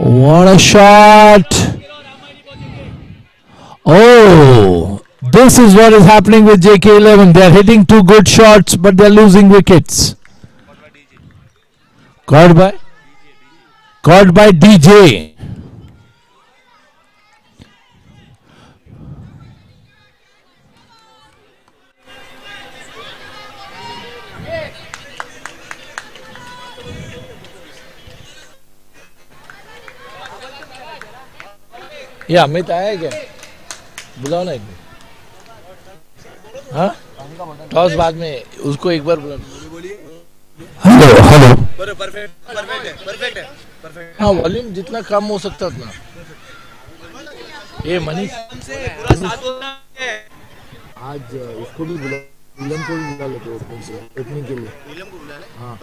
What a shot! Oh, this is what is happening with JK11. They are hitting two good shots, but they are losing wickets. Caught by DJ. ये अमित आया है क्या? बुलाओ ना एक बार। हाँ, toss बाद में उसको एक बार बुला। Hello hello. परफेक्ट है। हाँ, वॉल्यूम जितना कम हो सकता उतना। ये मनीष आज इसको भी बुला, नीलम को भी बुला लेते ओपनिंग के लिए। हाँ,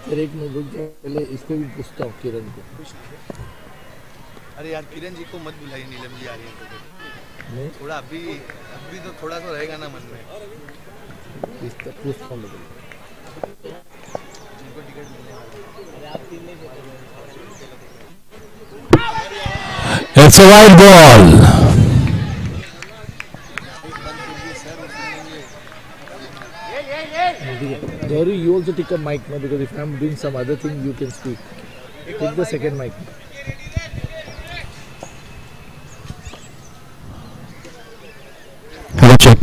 फिर एक मिनट रुक जाओ, पहले इसको भी पूछता हूँ किरण को। अरे यार किरण जी को मत बुलाइए, नीलम जी आ रही है तो थोड़ा अभी तो थोड़ा सा रहेगा ना मन में। पूछता हूँ It's a wide ball. Gauri, you also take a mic now because if I'm doing some other thing, you can speak. Take the second mic. Hello, check.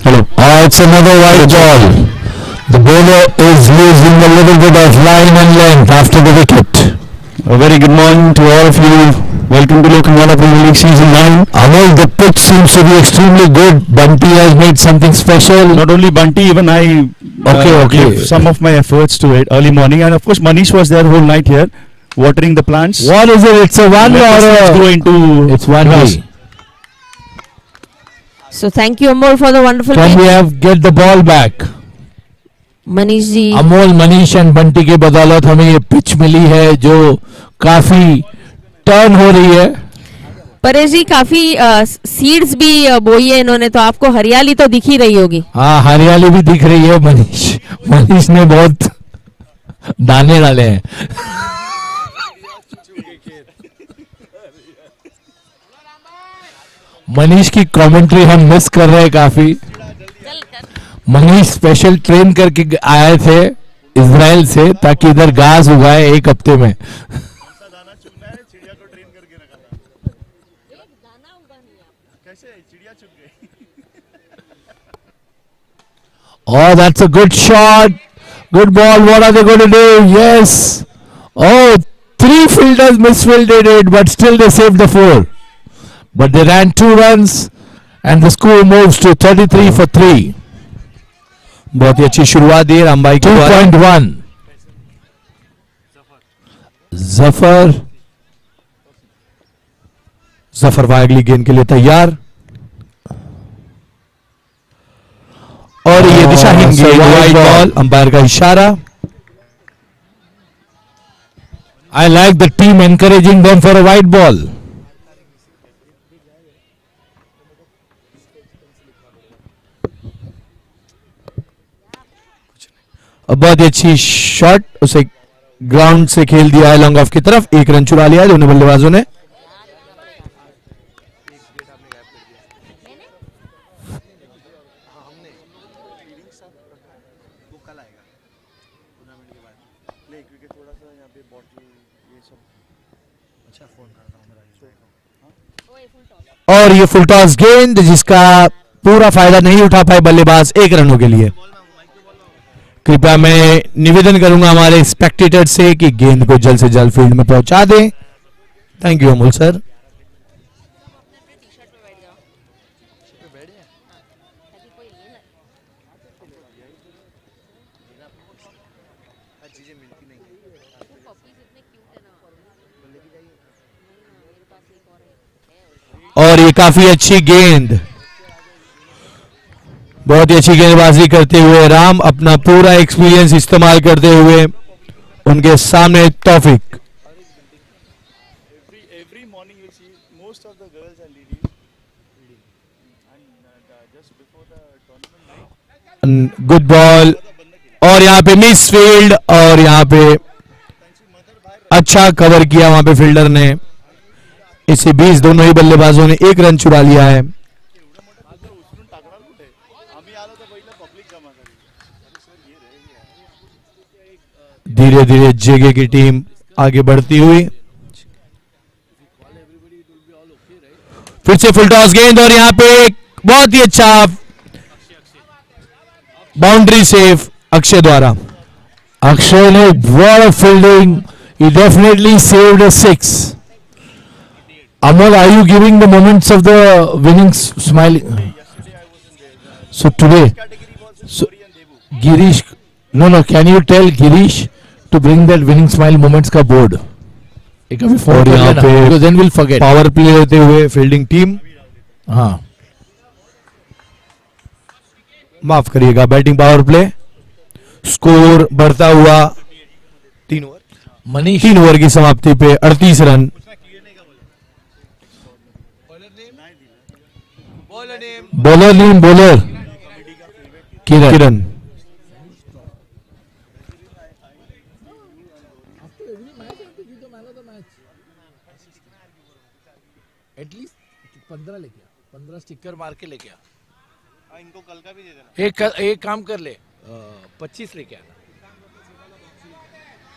Hello. It's another wide ball. The bowler is losing a little bit of line and length after the wicket. A very good morning to all of you. Welcome to Lokhandwala Premier League Season 9. Amol, the pitch seems to be extremely good. Bunty has made something special. Not only Bunty, even I gave some of my efforts to it early morning. And of course, Manish was there whole night here, watering the plants. What is it? It's a one or it's one way. So thank you Amol for the wonderful Can we have get the ball back? Manish ji, Amol, Manish and Bunty के बदौलत हमें ये pitch मिली है जो काफी turn हो रही है। परेश जी काफी सीड्स भी बोई है इन्होंने, तो आपको हरियाली तो दिख ही रही होगी। हाँ, हरियाली भी दिख रही है। मनीष ने बहुत दाने डाले हैं। मनीष की कमेंट्री हम मिस कर रहे हैं काफी। मनीष स्पेशल ट्रेन करके आए थे इजराइल से ताकि इधर घास उगाए एक हफ्ते में। Oh, that's a good shot. Good ball. What are they going to do? Yes. Oh, three fielders misfielded it, but still they saved the 4. But they ran 2 runs and the score moves to 33 for 3. बहुत ही अच्छी शुरुआत दी रामबाई की 2.1. जफर वागली गेंद के लिए तैयार और ये दिशाहीन गेंद, वाइड बॉल, अंपायर का इशारा। I like the team encouraging them for a wide ball. बहुत ही अच्छी शॉट, उसे ग्राउंड से खेल दिया है लॉन्ग ऑफ की तरफ। 1 रन चुरा लिया है दोनों बल्लेबाजों ने। और ये फुल टॉस गेंद जिसका पूरा फायदा नहीं उठा पाए बल्लेबाज 1 रनों के लिए। कृपया मैं निवेदन करूंगा हमारे स्पेक्टेटर से कि गेंद को जल्द से जल्द फील्ड में पहुंचा दें। Thank you Amol sir. और ये काफी अच्छी गेंद, बहुत ही अच्छी गेंदबाजी करते हुए राम अपना पूरा एक्सपीरियंस इस्तेमाल करते हुए उनके सामने तौफीक। गुड बॉल और यहाँ पे मिस फील्ड और यहाँ पे अच्छा कवर किया वहां पे फील्डर ने। इसी बीच दोनों ही बल्लेबाजों ने 1 रन चुरा लिया है। धीरे धीरे जेगे की टीम आगे बढ़ती हुई। फिर से फुल टॉस गेंद और यहां पे एक बहुत ही अच्छा बाउंड्री सेव अक्षय द्वारा। Akshay ne what a fielding. He definitely saved a 6. Amol, are you giving the moments of the winning smile? So today, so Girish, no, can you tell Girish to bring that winning smile moments का board? एक अभी phone और कर यहाँ लेना, पे because then we'll forget. Power play लेते हुए फील्डिंग टीम, हाँ, माफ करिएगा बैटिंग पावर प्ले। स्कोर बढ़ता हुआ 3 ओवर, मनीष 3 ओवर की समाप्ति पे 38 रन। बॉलर नेम बॉलर किरण एटलीस्ट 15 लेके आ, 15 स्टिकर मार के लेके आ। इनको कल का भी दे देना। एक काम कर ले, 25 लेके आना।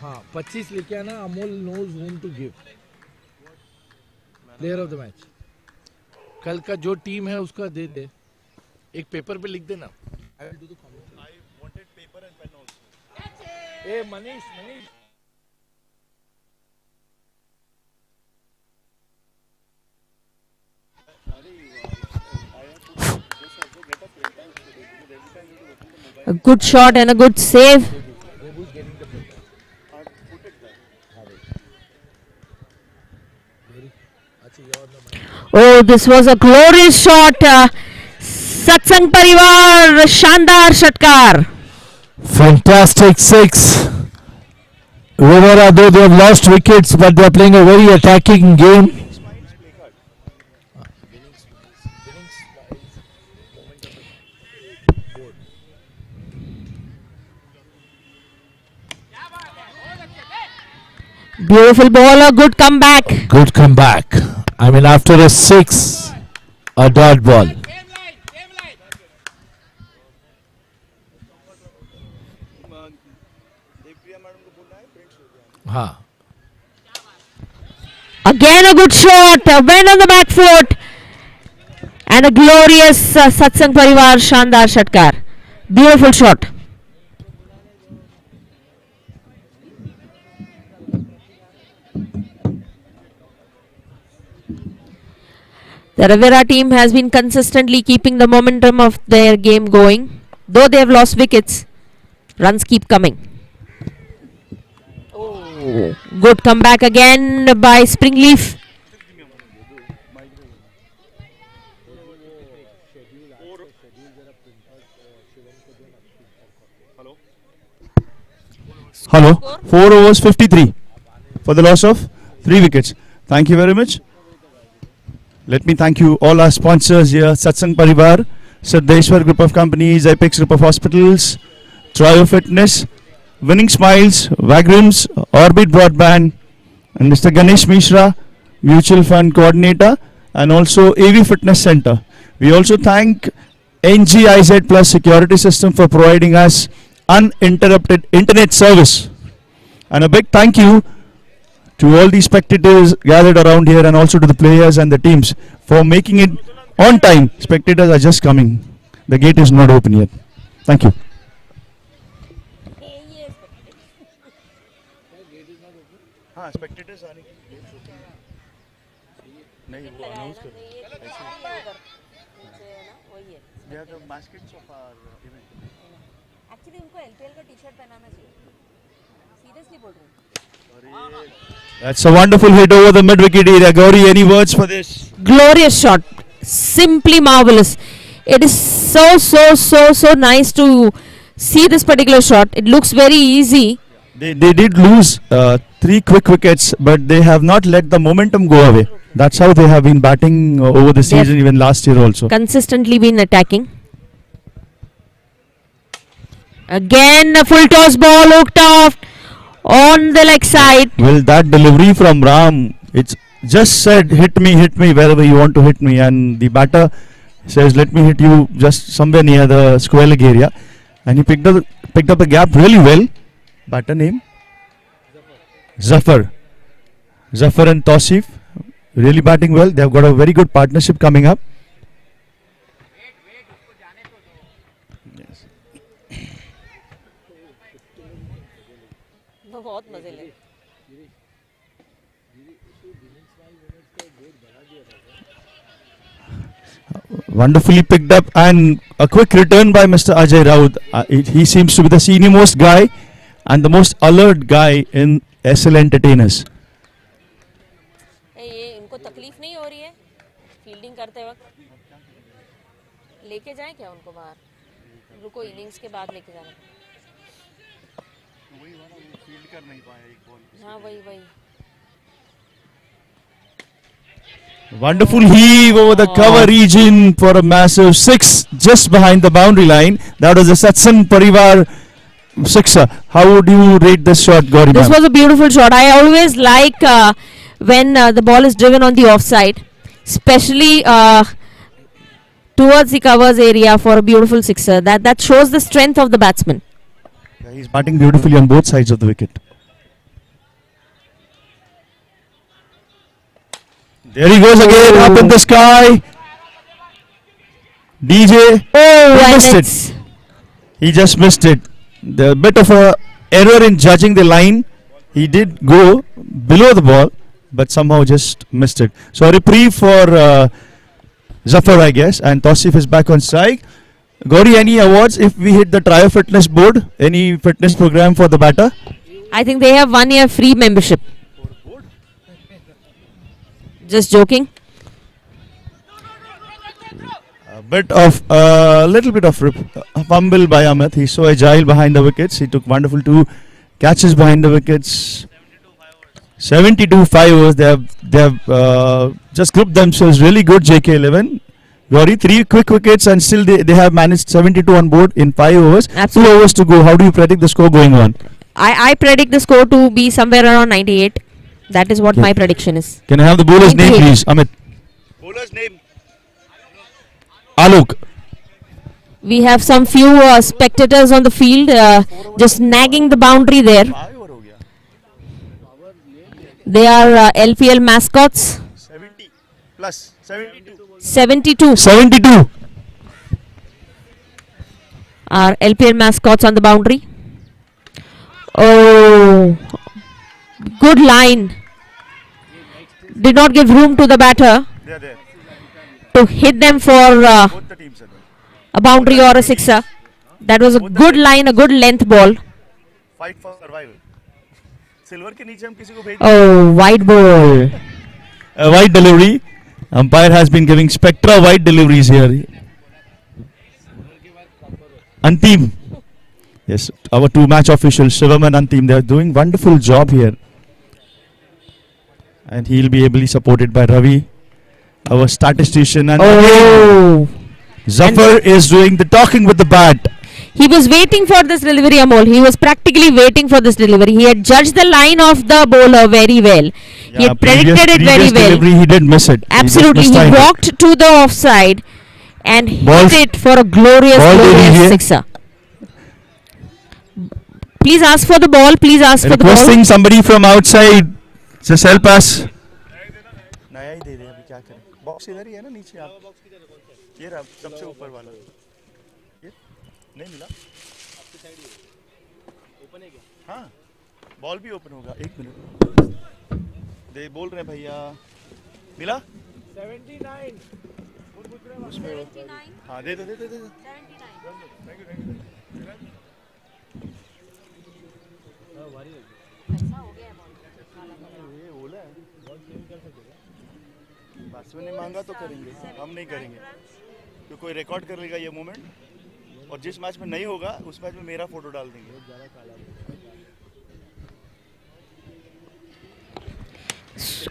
हाँ 25 लेके आना। Amol knows home to give player of the match. कल का जो टीम है उसका दे दे, एक पेपर पे लिख देना। I will do the comment. I wanted paper and pen also. ए Manish A good shot and a good save. Oh, this was a glorious shot. Satsang Parivar, Shandar Shatkar. Fantastic 6. Rivera, though they have lost wickets, but they are playing a very attacking game. Beautiful ball, a good comeback. Good comeback. I mean, after a 6, a dot ball. हाँ. Again a good shot, a win on the back foot. And a glorious Satsang Parivar, Shandar Shatkar. Beautiful shot. The Rivera team has been consistently keeping the momentum of their game going. Though they have lost wickets, runs keep coming. Oh, good comeback again by Springleaf. Hello. 4 overs 53 for the loss of 3 wickets. Thank you very much. Let me thank you all our sponsors here: Satsang Parivar, Siddheshwar Group of Companies, Apex Group of Hospitals, Trio Fitness, Winning Smiles, Vagrams, Orbit Broadband, and Mr. Ganesh Mishra, Mutual Fund Coordinator, and also AV Fitness Center. We also thank NGIZ Plus Security System for providing us uninterrupted internet service. And a big thank you to all the spectators gathered around here, and also to the players and the teams for making it on time. Spectators are just coming. The gate is not open yet. Thank you. Actually उनको LPL का T-shirt पहनाना चाहिए, seriously बोल रही हूँ। That's a wonderful hit over the mid-wicket area. Gauri, any words for this? Glorious shot, simply marvelous. It is so nice to see this particular shot. It looks very easy. They did lose 3 quick wickets, but they have not let the momentum go away. That's how they have been batting over the season, even last year also. Consistently been attacking. Again a full toss ball hooked off. on the leg side. Well, that delivery from Ram, it's just said, hit me wherever you want to hit me. And the batter says, let me hit you just somewhere near the square leg area. And he picked up the gap really well. Batter name? Zafar. Zafar and Tausif really batting well. They've got a very good partnership coming up. Wonderfully picked up, and a quick return by Mr. Ajay Raut. He seems to be the senior most guy and the most alert guy in SL Entertainers. ये इनको तकलीफ नहीं हो रही है fielding करते वक्त? लेके जाएं क्या उनको बाहर? रुको, इनिंग्स के बाद लेके जाना। वही वाला वो फील्ड कर नहीं पाया एक बॉल। हाँ वही। Wonderful heave over the cover region for a massive 6 just behind the boundary line. That was a Satsang Parivar sixer. How would you rate this shot, Gauri This ma'am? was a beautiful shot. I always like when the ball is driven on the offside, especially towards the covers area for a beautiful sixer. That shows the strength of the batsman. Yeah, he's batting beautifully on both sides of the wicket. There he goes again, up in the sky. DJ, Oh, missed and it. it's He just missed it. The bit of a error in judging the line. He did go below the ball, but somehow just missed it. So a reprieve for Zafar, I guess, and Tausif is back on strike. Gauri, any awards if we hit the Trio Fitness Board? Any fitness program for the batter? I think they have 1 year free membership. Just joking. A little bit of fumble by Amit. He's so agile behind the wickets. He took wonderful 2 catches behind the wickets. 72 5 overs. They have just grouped themselves really good. JK11. Gauri, 3 quick wickets and still they have managed 72 on board in 5 overs. Absolutely. 2 overs to go. How do you predict the score going on? I predict the score to be somewhere around 98. That is what Yeah. my prediction is. Can I have the bowler's name, 98. please? Amit. Bowler's name. Alok. We have some few spectators on the field just nagging the boundary there. They are LPL mascots. 70 plus 72. 72 72. are LPL mascots on the boundary. Oh, good line. Did not give room to the batter They are there. to hit them for Both the teams are there. a boundary or a sixer. That was a good line, a good length ball. Fight for survival. Silver के नीचे हम किसी को भेज Oh, wide ball. A wide delivery. Umpire has been giving spectra wide deliveries here. Antim. Yes, our 2 match officials, Shivam and Antim, they are doing wonderful job here. And he'll be ably supported by Ravi, our statistician. And Oh, Zafar is doing the talking with the bat. he was waiting for this delivery, Amol. He was practically waiting for this delivery. He had judged the line of the bowler very well. He had predicted it very previous well. delivery, he did miss it. Absolutely, he walked to the offside and Ball- hit it for a glorious, ball did he glorious hit? sixer. Please ask for the ball. Please ask for the ball. Requesting somebody from outside. Just help us. नया ही दे दे अभी क्या करें box इधर ही है ना नीचे आप ये रहा सबसे ऊपर वाला ये नहीं मिला हाँ बॉल भी ओपन होगा 1 मिनट दे बोल रहे हैं भैया मिला 79 उसमें हाँ दे दे बैट्समैन ने मांगा तो करेंगे हम नहीं करेंगे तो कोई रिकॉर्ड कर लेगा ये मोमेंट और जिस मैच में नहीं होगा उस मैच में मेरा फोटो डाल देंगे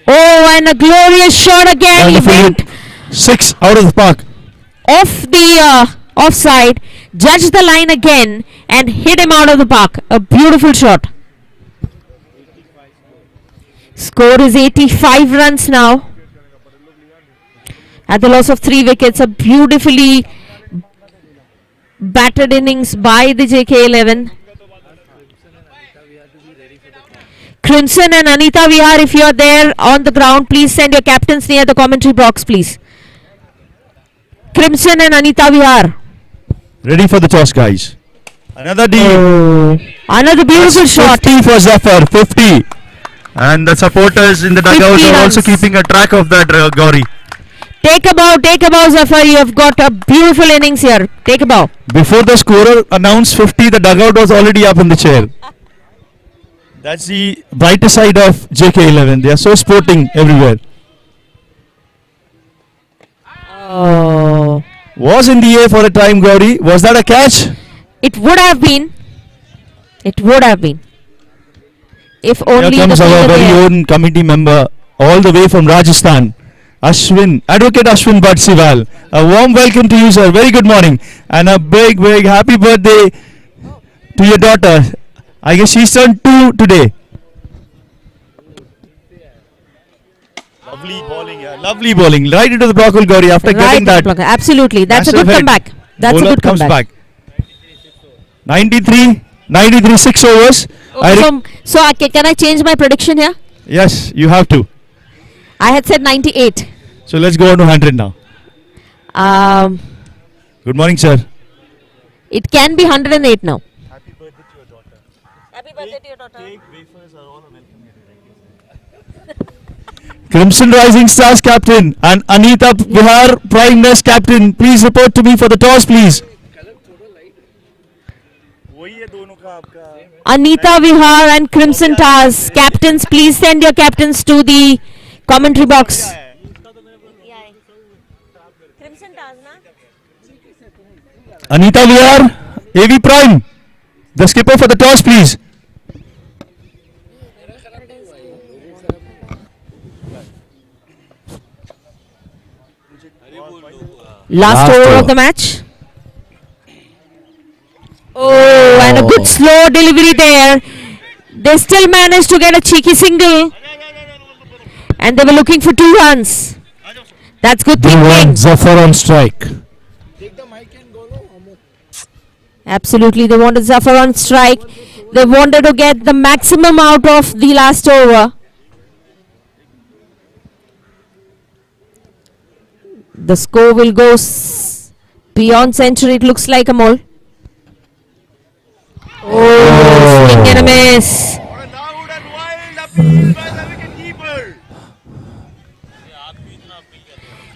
Oh, and a glorious shot again. He went 6 out of the park. off the offside, judged the line again, and hit him out of the park. A beautiful shot. Score is 85 runs now. At the loss of 3 wickets, a beautifully battered innings by the JK11. Crimson and Anita Vihar, if you are there on the ground, please send your captains near the commentary box, please. Crimson and Anita Vihar. Ready for the toss, guys. Another deal. Another beautiful shot. 50 for Zafar, 50. And the supporters in the dugout 50 are also runs. keeping a track of that, Gauri. Take a bow, Zafar. You have got a beautiful innings here. Take a bow. Before the scorer announced 50, the dugout was already up in the chair. That's the brighter side of JK11. They are so sporting everywhere. Oh. Was in the air for a time, Gauri. Was that a catch? It would have been. It would have been. If Here only the comes our fielder very there. own committee member, all the way from Rajasthan, Ashwin, Advocate Ashwin Bhatsiwal. A warm welcome to you, sir. Very good morning. And a big happy birthday to your daughter. I guess she's turned 2 today. Lovely bowling, yeah. Lovely bowling. Right into the blockle, Gauri, after getting that. Absolutely. That's a massive good hit. comeback. That's a Bowler good comes comeback. back. 93, 6 overs. Can I change my prediction here? Yes, you have to. I had said 98. So let's go on to 100 now. Um, Good morning, sir. it can be 108 now. Happy birthday to your daughter. Happy birthday to your daughter. Wafers are all welcome. Crimson Rising Stars captain and Anita Vihar Prime Nest captain. Please report to me for the toss, please. Anita Vihar and Crimson Tars captains, please send your captains to the commentary box. Anita Vihar, AV Prime. The skipper for the toss, please. Last over over. of the match. Oh, and a good slow delivery there. They still managed to get a cheeky single. And they were looking for 2 runs. That's good They thinking. want Zafar on strike. Absolutely, they wanted Zafar on strike. They wanted to get the maximum out of the last over. The score will go beyond century, it looks like, Amol. Oh, swing and a miss.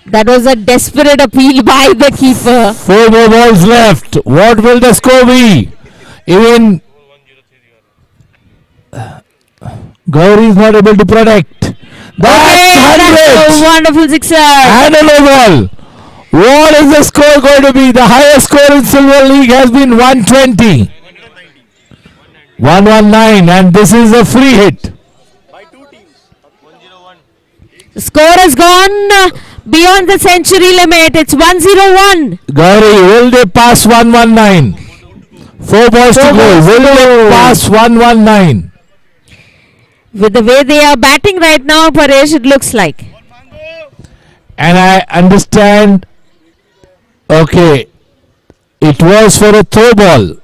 That was a desperate appeal by the keeper. 4 more balls left. What will the score be? Even Gauri is not able to protect. That's That's a 100. wonderful sixer. And a low ball. What is the score going to be? The highest score in Silver League has been 120. 119, and this is a free hit. The score has gone beyond the century limit. It's 101. Gauri, will they pass 119? 4 balls to go. Will they pass 119? With the way they are batting right now, Paresh, it looks like. And I understand. Okay, it was for a throw ball.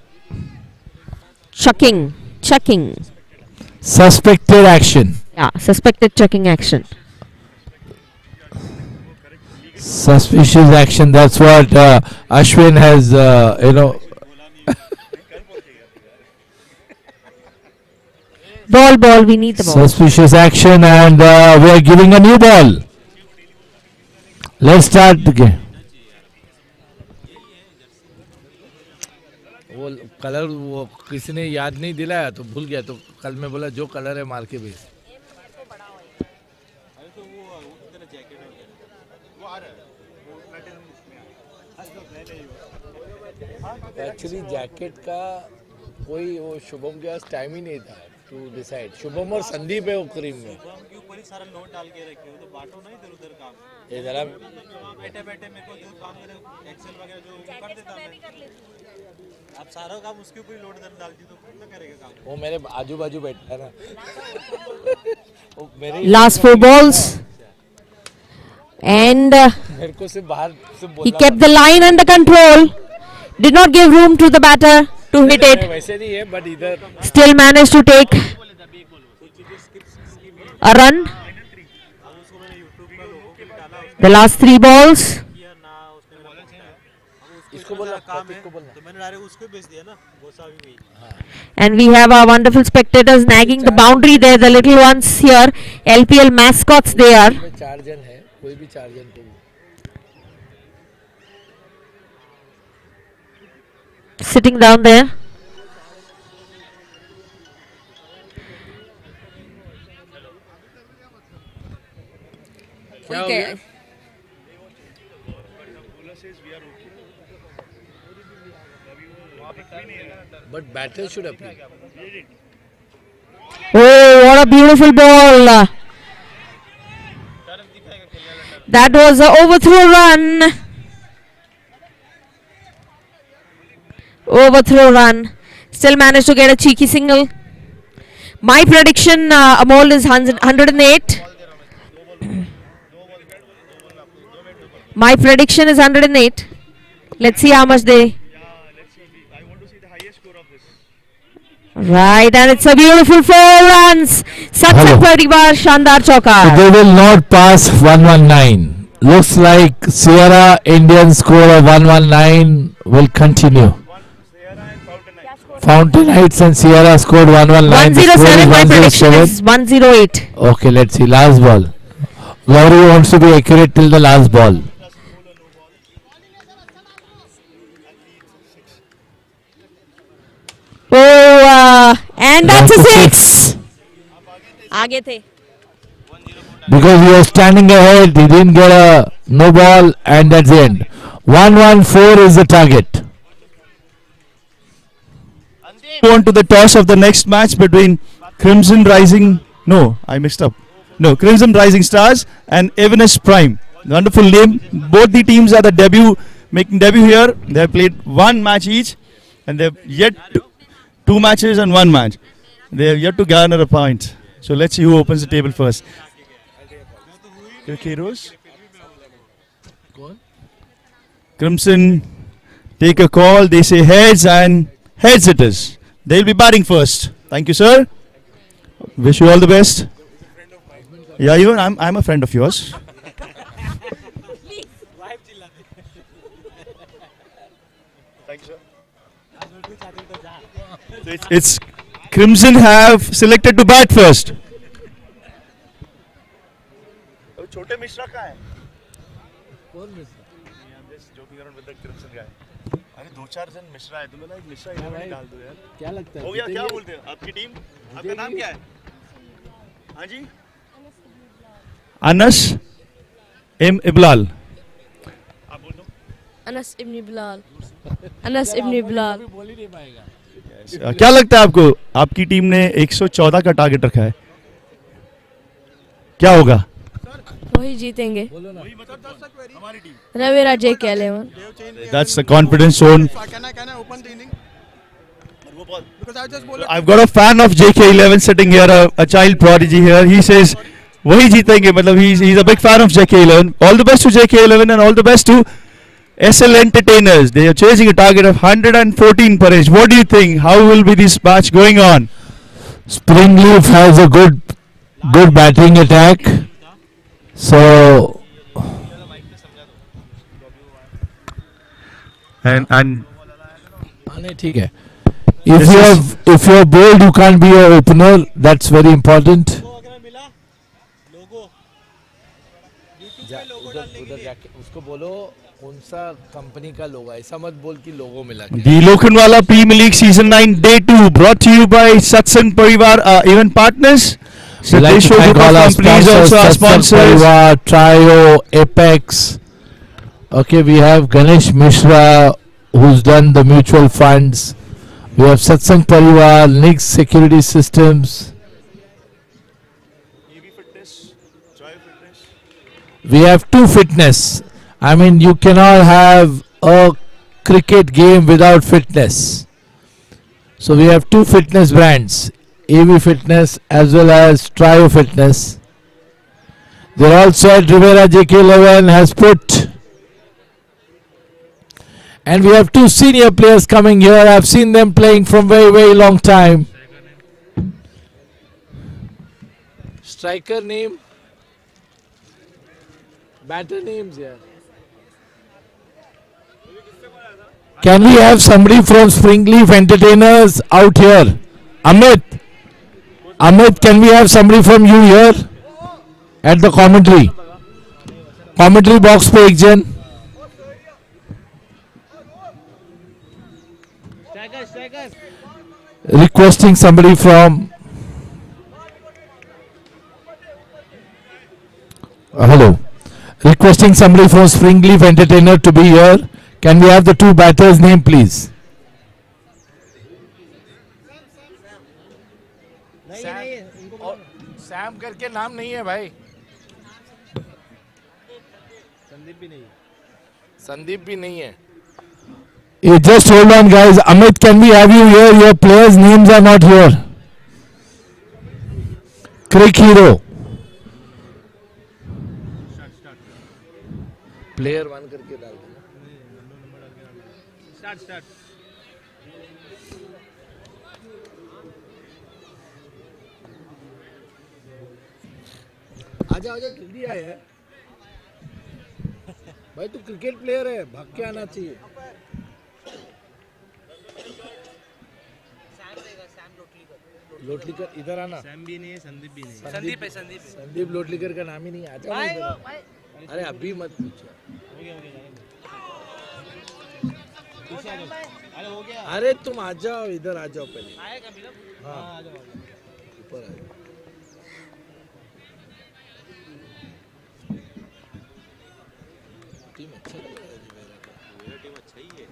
Chucking. Suspected action. Yeah, suspected chucking action. Suspicious action. That's what Ashwin has, Ball, we need the ball. suspicious action, and we are giving a new ball. Let's start the game. वो colour वो किसी ने याद नहीं दिलाया तो भूल गया, तो कल मैं बोला जो कलर है मार के भेज. एक्चुअली जैकेट का कोई वो शुभम के पास टाइम ही नहीं था टू डिसाइड. शुभम और संदीप है वो क्रीम में. सारा लोड डाल के रखे हो तो बांटो ना इधर उधर काम। ये जरा बैठे बैठे मेरे को जो काम मेरे एक्सेल वगैरह जो कर देता मैं। अब सारा काम उसके ऊपर ही लोड डाल दी तो कौन ना करेगा काम। वो मेरे आजू बाजू बैठा है ना। वो मेरे Last 4 balls. And मेरे को सिर्फ बाहर से he बोलना kept the line under control. Did not give room to the batter to hit it. वैसे नहीं है बट इधर Still managed to take a run. The last 3 balls. इसको बोलना काम है तो मैंने डायरेक्ट उसको भेज दिया ना वो सावी में। And we have our wonderful spectators nagging the boundary there. The little ones here, LPL mascots they are. 4 जन है कोई भी 4 जन को Sitting down there. क्या हो गया but batter should appeal Oh, what a beautiful ball. That was an overthrow run. Overthrow run. Still managed to get a cheeky single. My prediction, Amol, is 108. My prediction is 108. Let's see how much they... Right, and it's a beautiful 4 runs. Satsang Parivar, Shandar Chaukar. They will not pass 119. Looks like Sierra Indian score of 119 will continue. Fountain Heights and Sierra scored 119. The score 107, is my prediction 107. is 108. Okay, let's see. Last ball. Gauri wants to be accurate till the last ball. Oh, and that's a 6. आगे थे. Because he was standing ahead, he didn't get a no ball, and that's the end. 114 is the target. On to the toss of the next match between Crimson Rising. No, I mixed up. No, Crimson Rising Stars and Evanes Prime. Wonderful name. Both the teams are the making debut here. They have played 1 match each, and they've yet to, 2 matches and 1 match. They have yet to garner a point. So let's see who opens the table first. Heroes. Crimson take a call. They say heads, and heads it is. They'll be batting first. Thank you, sir. Wish you all the best. Yeah, even I'm a friend of yours. Thank you, sir. So it's Crimson have selected to bat first. छोटे मिश्रा का है कौन Mishra joking around with the crimson guy अरे 2-4 जन मिश्रा है तुम्हें ना एक मिश्रा इधर में डाल दो यार क्या लगता है हो गया क्या बोलते हैं आपकी टीम आपका नाम क्या है हां जी अनस एम इबलाल आप बोल दो अनस इब्न बिलाल अनस इब्न बिलाल बोल ही नहीं पाएगा क्या लगता है आपको आपकी टीम ने 114 का टारगेट रखा है क्या होगा वही जीतेंगे रवेरा JK11 That's the confidence shown. Can I open the inning? Because I just bowled. I've got a fan of JK11 sitting here, a child prodigy here. He says, "वही जीतेंगे." मतलब he's a big fan of JK11. All the best to JK11 and all the best to SL Entertainers. They are chasing a target of 114 per age. What do you think? How will be this match going on? Springleaf has a good batting attack. So And नहीं ठीक है. If you are bold, you can't be an opener. That's very important. उधर जाके उसको बोलो कौन सा company का लोगो ऐसा मत बोल कि लोगो मिला के the Lokhandwala Premier League Season 9 Day 2 brought to you by Satsang Parivar event partners. We'd like to thank all our Companies also our Satsang sponsors. Parivar, Trio, Apex. Okay, we have Ganesh Mishra, who's done the mutual funds. We have Satsang Parivar, Nix Security Systems. We have two fitness. I mean, you cannot have a cricket game without fitness. So we have two fitness brands, AV Fitness as well as Trio Fitness. They're all said Rivera JK11 has put. And we have two senior players coming here. I've seen them playing from very, very long time. Striker name? Batter names, yeah. Can we have somebody from Springleaf Entertainers out here? Amit. Amit, can we have somebody from you here? At the commentary. Commentary box पे एक जन. Requesting somebody from. Hello. Requesting somebody from Springleaf Entertainer to be here. Can we have the two batters' name, please? Sam करके नाम नहीं है भाई. संदीप भी नहीं है. Just hold on, guys. Amit, can we have you here? Your players' names are not here. Crick Hero. Player 1 करके डाल देना. Start. आजा जल्दी आया भाई. तू क्रिकेट प्लेयर है, भाग के आना चाहिए. लोटलीकर इधर आना. सैम भी नहीं है, संदीप भी नहीं. संदीप लोटलीकर का नाम ही नहीं. आजा इधर. अरे अभी मत पूछो. अरे तुम आ जाओ, इधर आ जाओ पहले. हाँ ऊपर आ जाओ. टीम अच्छा लग रहा है जी. मेरा टीम अच्छा ही है.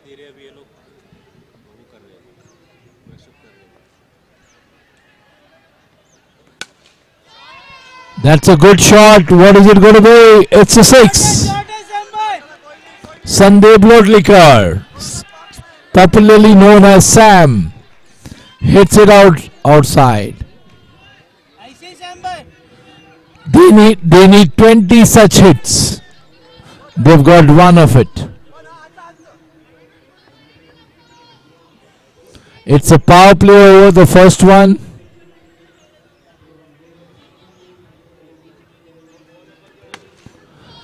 धीरे अभी ये लोग वो कर रहे हैं, प्रेशर कर रहे हैं. That's a good shot. What is it going to be? It's a 6. Sandeep Lotlikar, popularly known as Sam, hits it outside. They need 20 such hits. They've got one of it. It's a power play over the first one.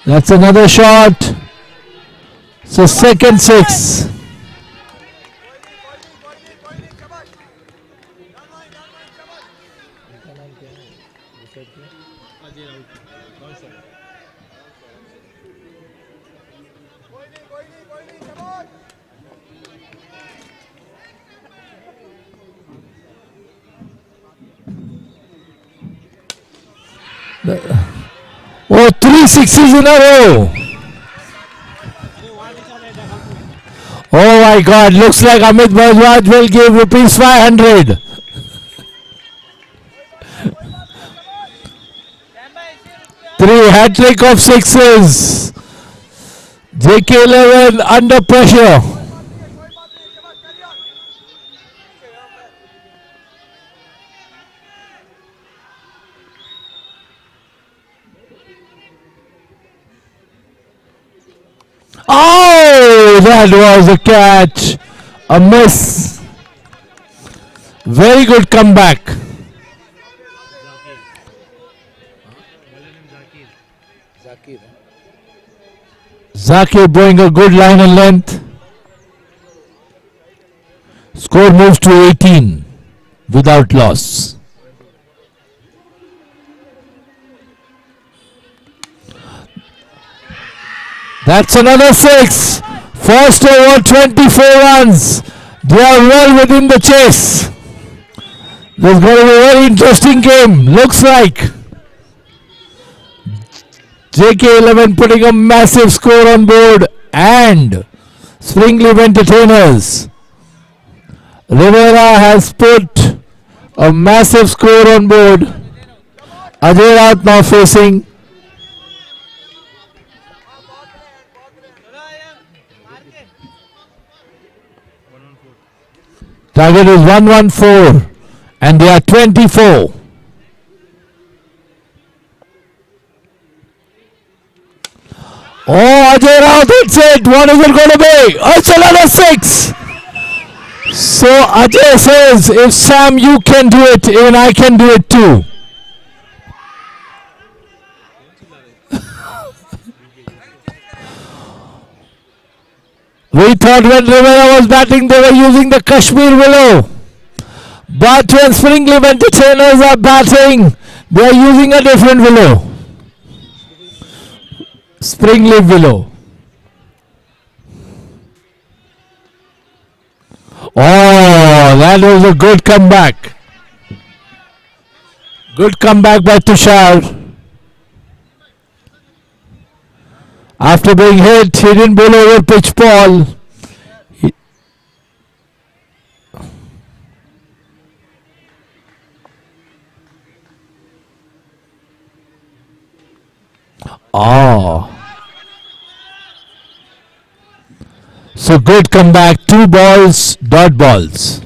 That's another shot. So second 6. Oh, 3 sixes in a row. Oh my God, looks like Amit Bhardwaj will give rupees 500. Three hat-trick of sixes. JK11 under pressure. Oh, that was a catch. A miss. Very good comeback. Zakir blowing a good line and length. Score moves to 18 without loss. That's another 6. First over 24 runs. They are well within the chase. This is going to be a very interesting game. Looks like JK11 putting a massive score on board, and Springleaf Entertainers. Rivera has put a massive score on board, Ajay Raut now facing. Target is 114 and they are 24. Oh, Ajay Raut hits it. What is it going to be? Oh, it's another 6. So Ajay says, if Sam, you can do it, even I can do it too. We thought when Rivera was batting, they were using the Kashmir willow. But when Springleaf Entertainers are batting, they are using a different willow. Springleaf willow. Oh, that was a good comeback. Good comeback by Tushar. After being hit, he didn't bowl over pitch ball. Oh. So good comeback. 2 balls, dot balls.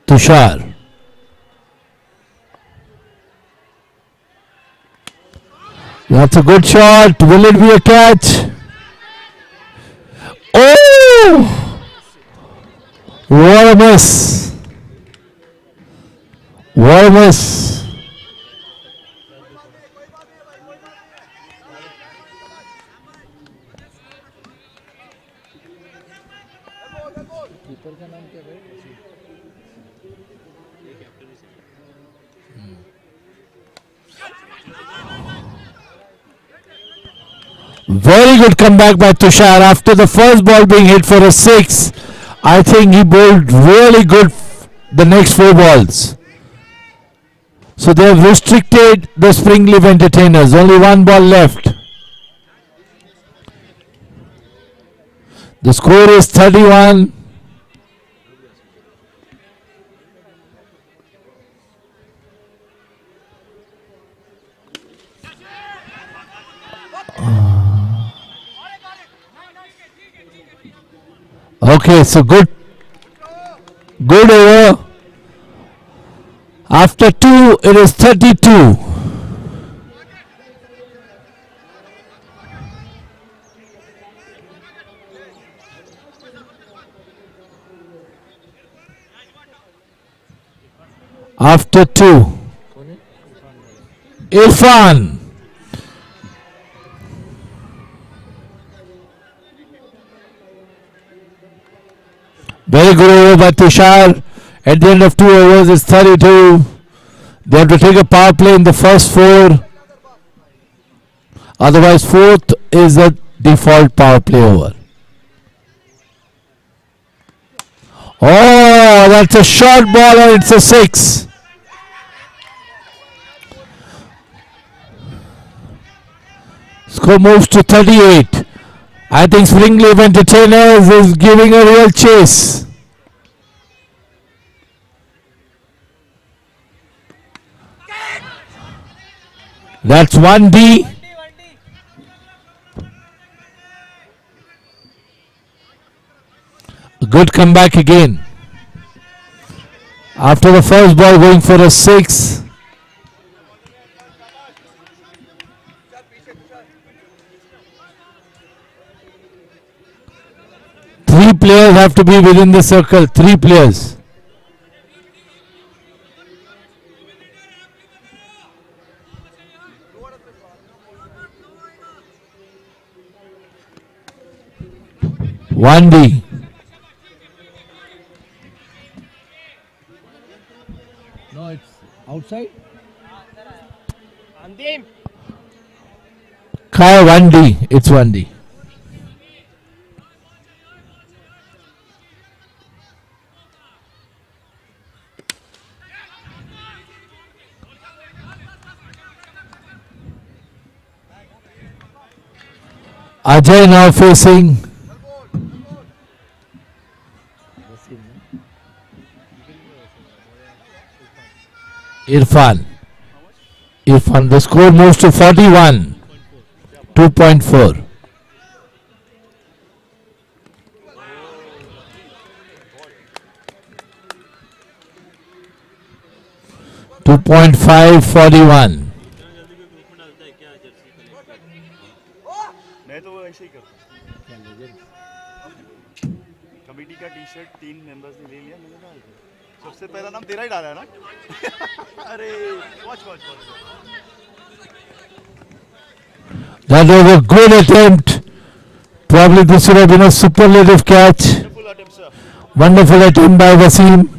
Tushar. That's a good shot. Will it be a catch? Oh! What a miss. What a miss. Very good comeback by Tushar after the first ball being hit for a 6. I think he bowled really good the next 4 balls. So they have restricted the Springleaf Entertainers. Only 1 ball left. The score is 31. Okay, so good over. After 2, it is 32. After 2, Irfan. Very good over by Tushar. At the end of 2 overs, it's 32. They have to take a power play in the first 4. Otherwise, 4th is a default power play over. Oh, that's a short ball and it's a 6. Score moves to 38. I think Springleaf Entertainers is giving a real chase. That's 1D. A good comeback again. After the first ball going for a 6. Three players have to be within the circle. 3 players. One D. No, it's outside. Kai 1D. It's 1D. Ajay now facing Irfan. Irfan, the score moves to 41, 2.4. Two point five 41. मैं तो ऐसे ही करता हूँ। Committee का T shirt 3 members ने ले लिया, मैंने डाल दिया। सबसे पहला नाम तेरा ही डाला है ना? अरे watch. That was a good attempt. Probably this would have been a superlative catch. Wonderful attempt, sir. Wonderful attempt by Wasim.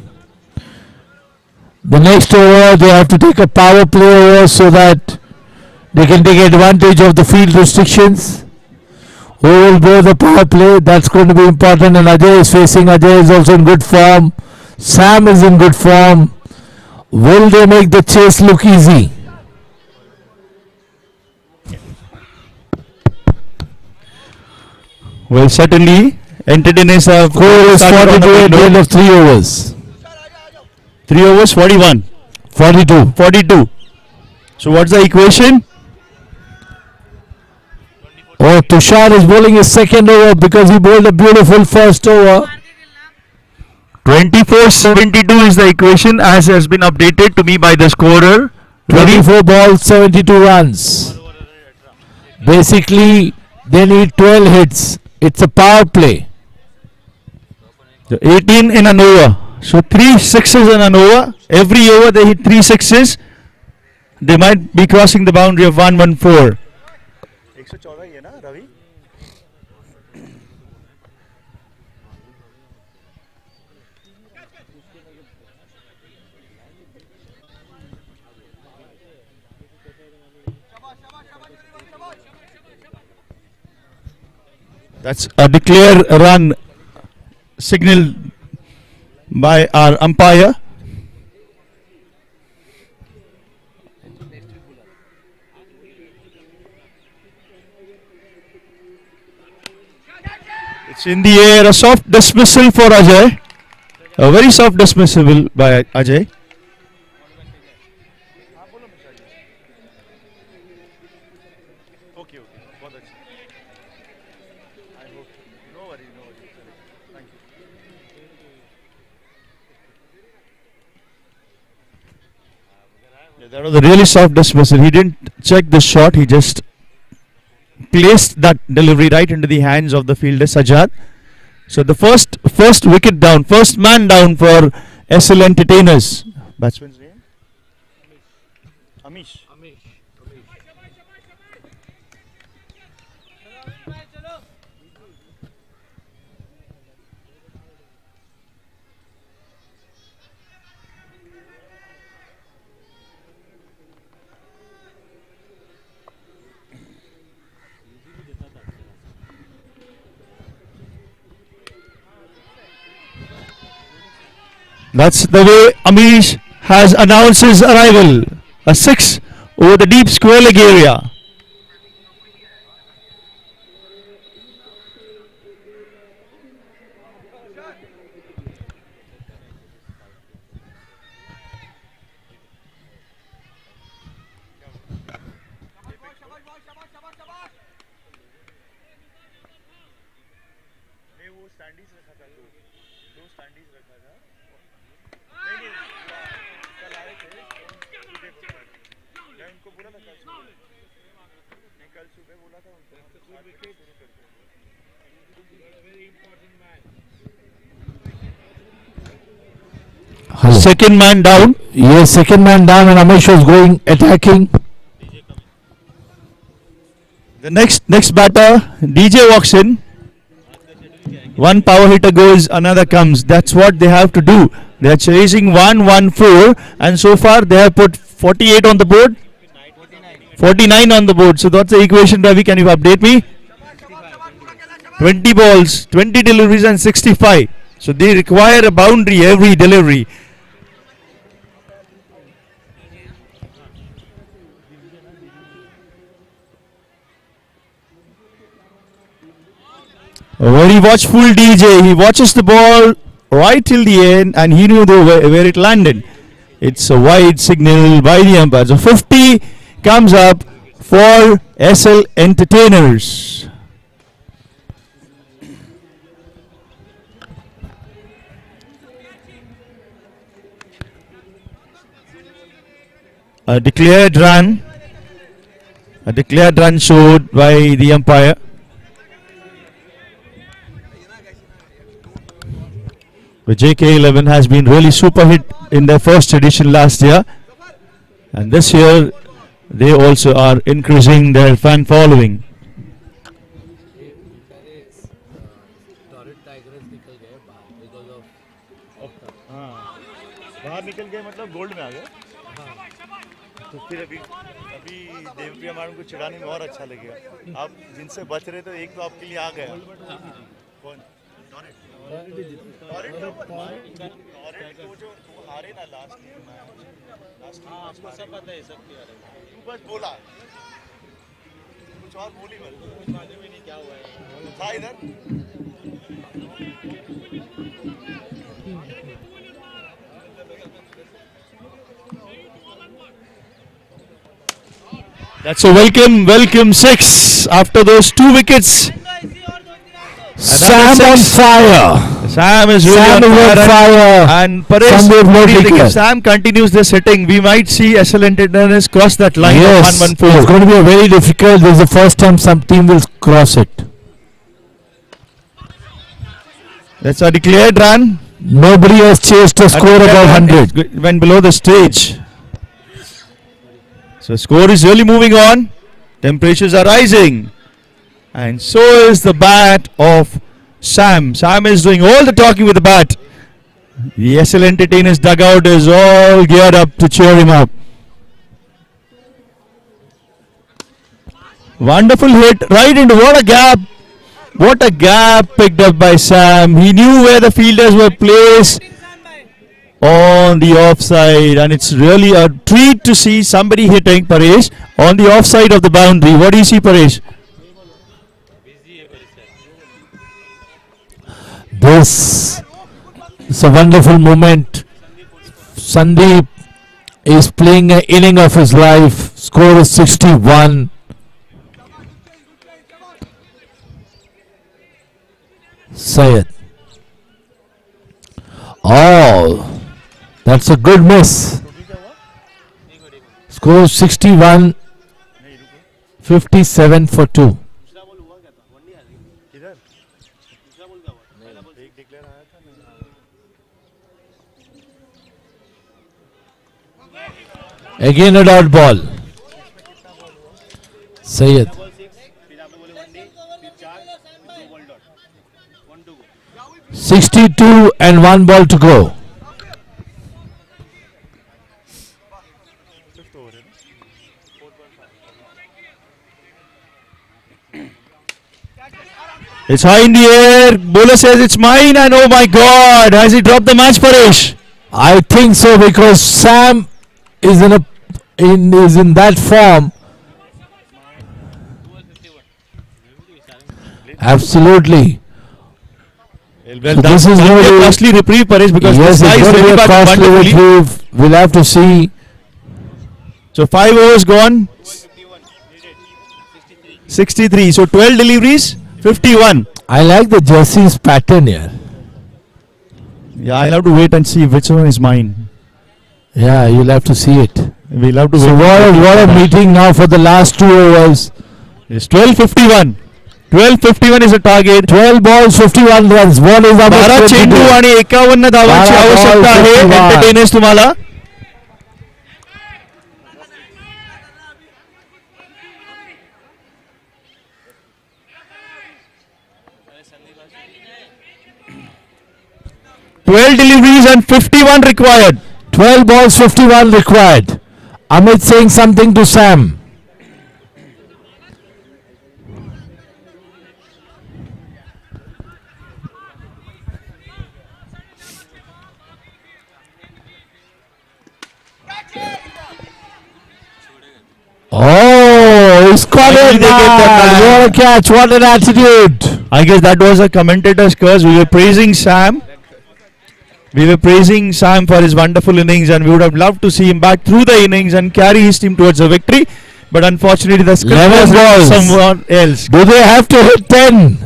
The next over, they have to take a power play over so that they can take advantage of the field restrictions. Who will blow the power play? That's going to be important. And Ajay is facing. Ajay is also in good form. Sam is in good form. Will they make the chase look easy? Well, certainly, entertainers have Score is 42 at the end of 3 overs. 3 overs, 41. 42. 42. So what's the equation? Oh, Tushar is bowling his second over because he bowled a beautiful first over. 24-72 is the equation as has been updated to me by the scorer. 24 balls, 72 runs. Basically, they need 12 hits. It's a power play. So 18 in an over. So 3 sixes in an over. Every over they hit 3 sixes. They might be crossing the boundary of 114. 114 है ना Ravi? That's a declare run signal by our umpire. It's in the air, a soft dismissal for Ajay. A very soft dismissal by Ajay. Okay. No worry. Thank you. Yeah, that was a really soft dismissal. He didn't check the shot. He just placed that delivery right into the hands of the fielder Sajjad. So the first wicket down, first man down for SL Entertainers. Batsman's name? Amish. That's the way Amish has announced his arrival. A 6 over the deep square leg area. Second man down. Yes, second man down and Amish was going attacking. The next batter, DJ walks in. One power hitter goes, another comes. That's what they have to do. They are chasing 114 and so far they have put 48 on the board. 49 on the board. So that's the equation, Ravi. Can you update me? 20 balls, 20 deliveries and 65. So they require a boundary every delivery. A very watchful DJ. He watches the ball right till the end, and he knew where it landed. It's a wide signal by the umpire. So 50 comes up for SL Entertainers. A declared run showed by the umpire. The JK11 has been really super hit in their first edition last year, and this year they also are increasing their fan following. बाहर निकल गए मतलब gold में आ गए तो फिर अभी Devpriya madam को चिढ़ाने में और अच्छा लगेगा आप जिनसे बच रहे थे एक तो आपके लिए आ गया कौन जो हारे ना लास्ट आपको सब पता है सब क्या तू बस बोला कुछ और बोली मत मालूम ही नहीं क्या हुआ है था इधर That's a welcome six after those 2 wickets. Sam on fire. Sam is really on fire. And Paresh, if Sam continues this hitting, we might see SL Entertainers cross that line of 114. It's going to be a very difficult. This is the first time some team will cross it. That's a declared run. Nobody has chased a score above 100. Went below the stage. So score is really moving on. Temperatures are rising. And so is the bat of Sam. Sam is doing all the talking with the bat. The SL Entertainers dugout is all geared up to cheer him up. Wonderful hit right into what a gap. What a gap picked up by Sam. He knew where the fielders were placed on the offside, and it's really a treat to see somebody hitting Paresh on the offside of the boundary. What do you see, Paresh? This is a wonderful moment. Sandeep is playing an inning of his life. Score is 61. Syed. Oh, that's a good miss. Score 61, 57 for 2. Again a dot ball. Syed. 62 and 1 ball to go. It's high in the air. Bowler says it's mine, and oh my God, has he dropped the match, Paresh? I think so, because Sam is in that form. Absolutely. Well, So this is going to a be costly reprieve, Paresh, because yes, the it's size going to be really a back costly wonderfully. reprieve. We'll have to see. So 5 overs gone. 63. So 12 deliveries, 51. I like the jerseys pattern here. Yeah, I'll have to wait and see which one is mine. Yeah, you'll have to see it. We'll have to So wait. what a meeting now for the last 2 overs. It's 12:51. 12:51 is a target. 12 balls, 51 runs. What is number 12 चेंडू 22? आणि 51 धावांची 12 आवश्यकता balls, आहे 51. Entertainers तुम्हाला. Twelve deliveries and 51 required. 12 balls, 51 required. Amit saying something to Sam. Oh, he's caught it. Finally they get that What a catch. What an attitude. I guess that was a commentator's curse. We were praising Sam. We were praising Sam for his wonderful innings, and we would have loved to see him back through the innings and carry his team towards a victory. But unfortunately, the script 11 was balls. someone else. Do they have to hit 10?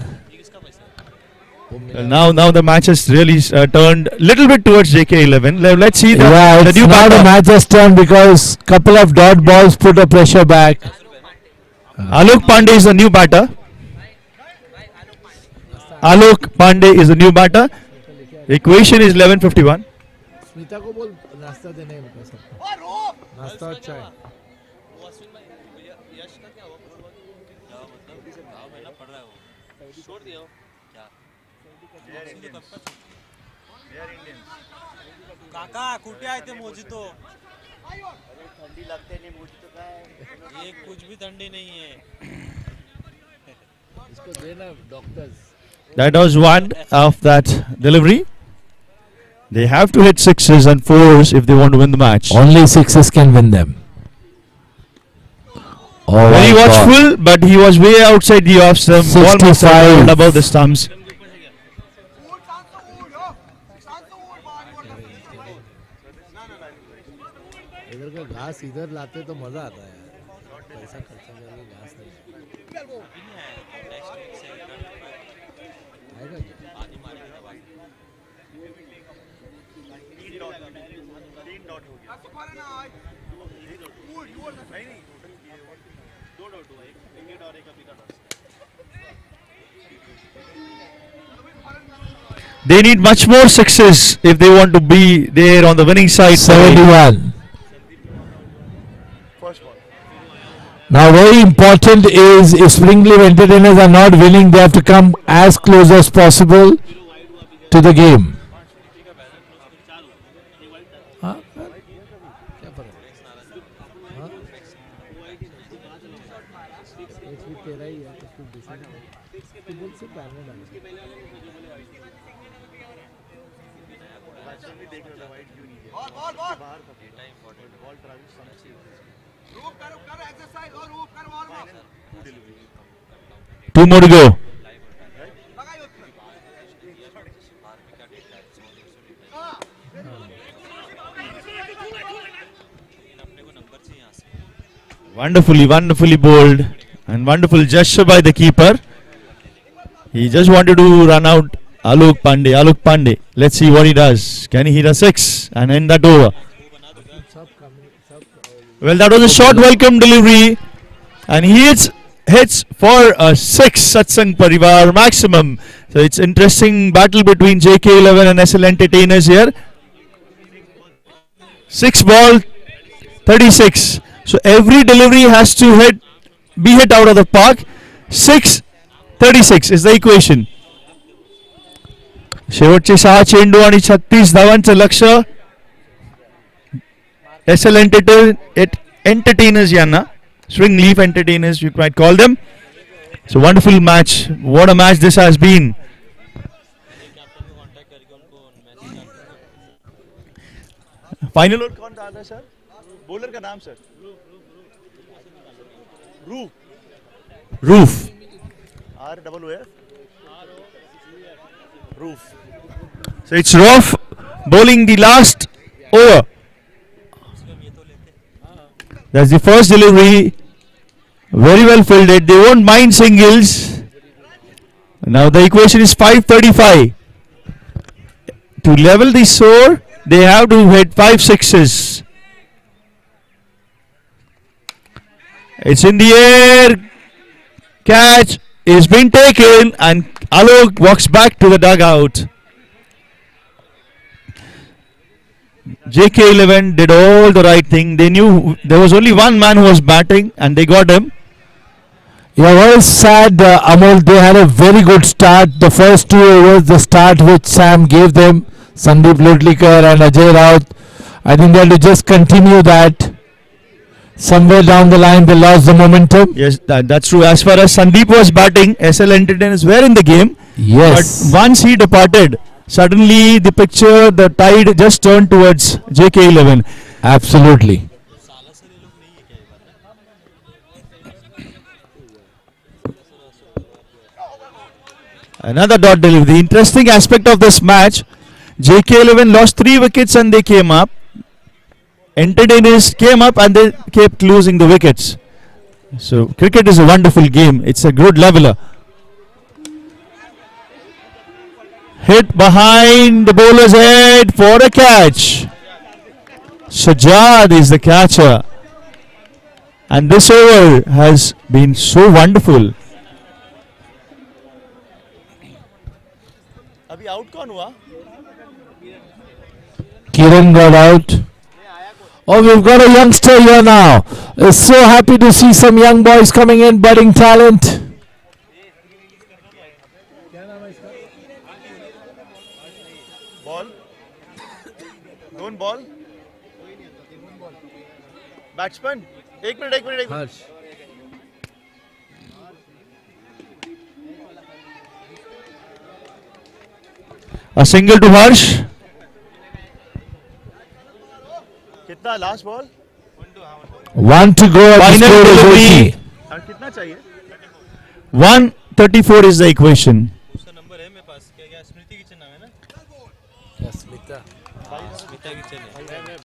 Well, now the match has really turned a little bit towards JK11. Let's see Yeah, the it's new now the batter. match has turned because couple of dot balls put a pressure back. Alok Pandey is the new batter. Alok Pandey is the new batter. The equation is 11:51. Smita को बोल नाश्ता देने का सबको नाश्ता और चाय काका कुठे आहे ते मोजितो ये कुछ भी ठंडी नहीं है इसको देना doctors That was one of that delivery. They have to hit sixes and fours if they want to win the match. Only sixes can win them. Oh Very my God. watchful, but he was way outside the off stump. Ball must have 65. rolled above the stumps. इधर का घास इधर लाते तो मजा आता है यार पैसा खर्चा करके घास नहीं आएगा क्या? They need much more sixes if they want to be there on the winning side. 71. Now very important is if Springleaf Entertainers are not winning, they have to come as close as possible to the game. Two more to go. Wonderfully bowled and wonderful gesture by the keeper. He just wanted to run out Alok Pandey. Let's see what he does. Can he hit a six and end that over? Well, that was a short welcome delivery, and he hits for a six. Satsang Parivar maximum. So it's interesting battle between JK11 and SL Entertainers here. 6 ball, 36. So every delivery has to be hit out of the park. 6, 36 is the equation. शेवटचे 6 चेंडू आणि 36 धावांचं लक्ष SL Entertainers यांना, Springleaf Entertainers you might call them. It's a wonderful match. What a match this has been. Final over कौन डाल रहा है sir? Bowler का नाम sir? Roof ROOF. Roof. So it's Rof bowling the last over. That's the first delivery. Very well fielded. They won't mind singles. Now the equation is 535. To level the score, they have to hit 5 sixes. It's in the air. Catch is being taken, and Alok walks back to the dugout. JK11 did all the right thing. They knew there was only one man who was batting, and they got him. Yeah, well sad, Amol. They had a very good start. The first 2 overs, the start which Sam gave them, Sandeep Lodlikar and Ajay Raut. I think they have to just continue that. Somewhere down the line, they lost the momentum. Yes, that's true. As far as Sandeep was batting, SL Entertainers were in the game. Yes. But once he departed, suddenly the picture, the tide just turned towards JK11. Absolutely. Another dot delivery. The interesting aspect of this match, JK11 lost 3 wickets and they came up. Entertainers came up and they kept losing the wickets. So cricket is a wonderful game. It's a good leveler. Hit behind the bowler's head for a catch. Sajjad is the catcher. And this over has been so wonderful. अभी out कौन हुआ? Kiran got out. Oh, we've got a youngster here now. So happy to see some young boys coming in, budding talent. Ball. Don't ball. Batsman. एक minute. A single to Harsh. कितना last ball? 1 to go. Final delivery. कितना चाहिए? 134 is the equation.